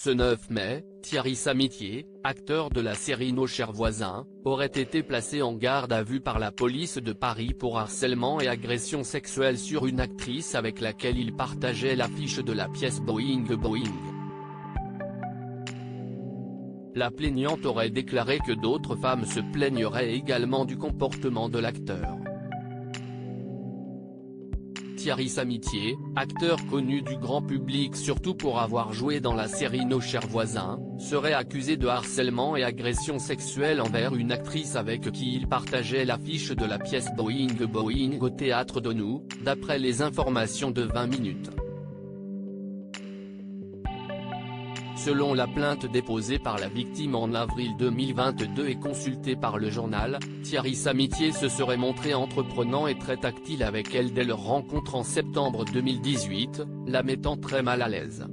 Ce 9 mai, Thierry Samitier, acteur de la série Nos chers voisins, aurait été placé en garde à vue par la police de Paris pour harcèlement et agression sexuelle sur une actrice avec laquelle il partageait l'affiche de la pièce Boing Boing. La plaignante aurait déclaré que d'autres femmes se plaigneraient également du comportement de l'acteur. Thierry Samitier, acteur connu du grand public surtout pour avoir joué dans la série Nos chers voisins, serait accusé de harcèlement et agression sexuelle envers une actrice avec qui il partageait l'affiche de la pièce Boing Boing au Théâtre d'Onou, d'après les informations de 20 minutes. Selon la plainte déposée par la victime en avril 2022 et consultée par le journal, Thierry Samitier se serait montré entreprenant et très tactile avec elle dès leur rencontre en septembre 2018, la mettant très mal à l'aise.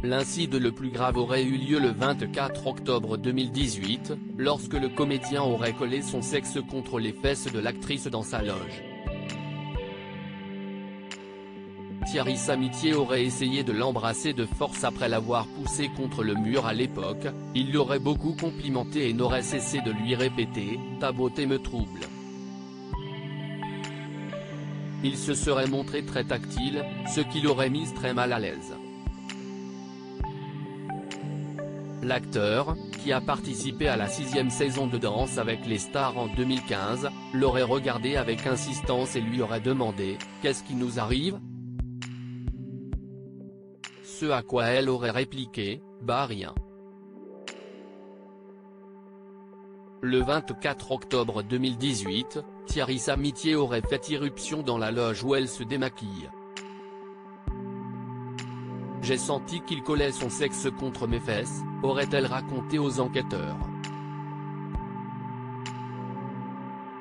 L'incident le plus grave aurait eu lieu le 24 octobre 2018, lorsque le comédien aurait collé son sexe contre les fesses de l'actrice dans sa loge. Thierry Samitier aurait essayé de l'embrasser de force après l'avoir poussé contre le mur à l'époque, il l'aurait beaucoup complimenté et n'aurait cessé de lui répéter « Ta beauté me trouble ». Il se serait montré très tactile, ce qui l'aurait mise très mal à l'aise. L'acteur, qui a participé à la 6e saison de Danse avec les stars en 2015, l'aurait regardé avec insistance et lui aurait demandé « Qu'est-ce qui nous arrive ? » Ce à quoi elle aurait répliqué « Bah rien ». Le 24 octobre 2018, Thierry Samitier aurait fait irruption dans la loge où elle se démaquille. « J'ai senti qu'il collait son sexe contre mes fesses », aurait-elle raconté aux enquêteurs.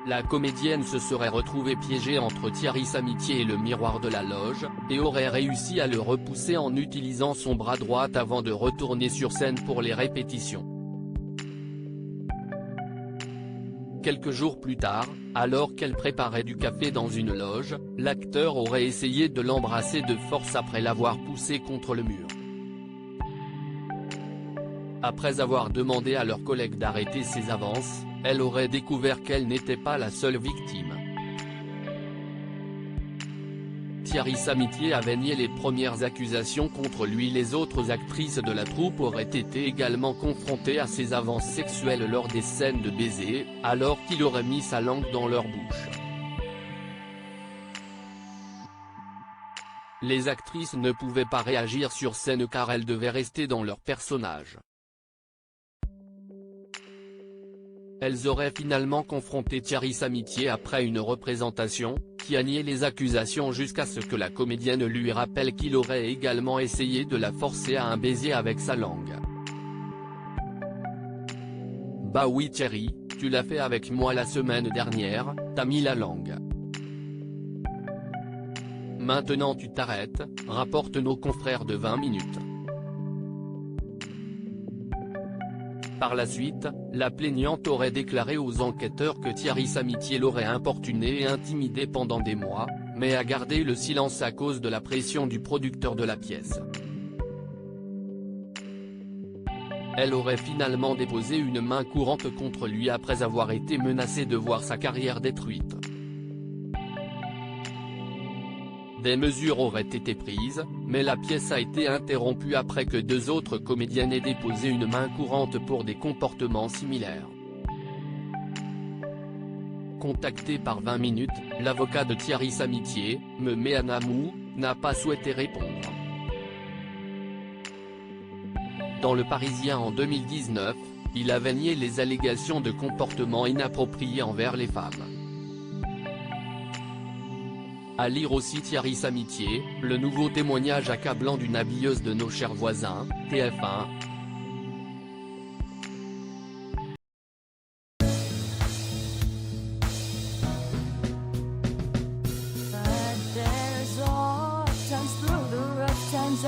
La comédienne se serait retrouvée piégée entre Thierry Samitier et le miroir de la loge, et aurait réussi à le repousser en utilisant son bras droit avant de retourner sur scène pour les répétitions. Quelques jours plus tard, alors qu'elle préparait du café dans une loge, l'acteur aurait essayé de l'embrasser de force après l'avoir poussé contre le mur. Après avoir demandé à leurs collègues d'arrêter ses avances, elle aurait découvert qu'elle n'était pas la seule victime. Thierry Samitier avait nié les premières accusations contre lui. Les autres actrices de la troupe auraient été également confrontées à ses avances sexuelles lors des scènes de baiser, alors qu'il aurait mis sa langue dans leur bouche. Les actrices ne pouvaient pas réagir sur scène car elles devaient rester dans leur personnage. Elles auraient finalement confronté Thierry Samitier après une représentation, qui a nié les accusations jusqu'à ce que la comédienne lui rappelle qu'il aurait également essayé de la forcer à un baiser avec sa langue. « Bah oui Thierry, tu l'as fait avec moi la semaine dernière, t'as mis la langue. Maintenant tu t'arrêtes », rapportent nos confrères de 20 minutes. Par la suite, la plaignante aurait déclaré aux enquêteurs que Thierry Samitier l'aurait importuné et intimidé pendant des mois, mais a gardé le silence à cause de la pression du producteur de la pièce. Elle aurait finalement déposé une main courante contre lui après avoir été menacée de voir sa carrière détruite. Des mesures auraient été prises, mais la pièce a été interrompue après que 2 autres comédiennes aient déposé une main courante pour des comportements similaires. Contacté par 20 minutes, l'avocat de Thierry Samitier, Mehmet Anamou, n'a pas souhaité répondre. Dans Le Parisien en 2019, il avait nié les allégations de comportement inapproprié envers les femmes. À lire aussi Thierry Samitier, le nouveau témoignage accablant d'une habilleuse de Nos chers voisins, TF1. But there's all times through the rough times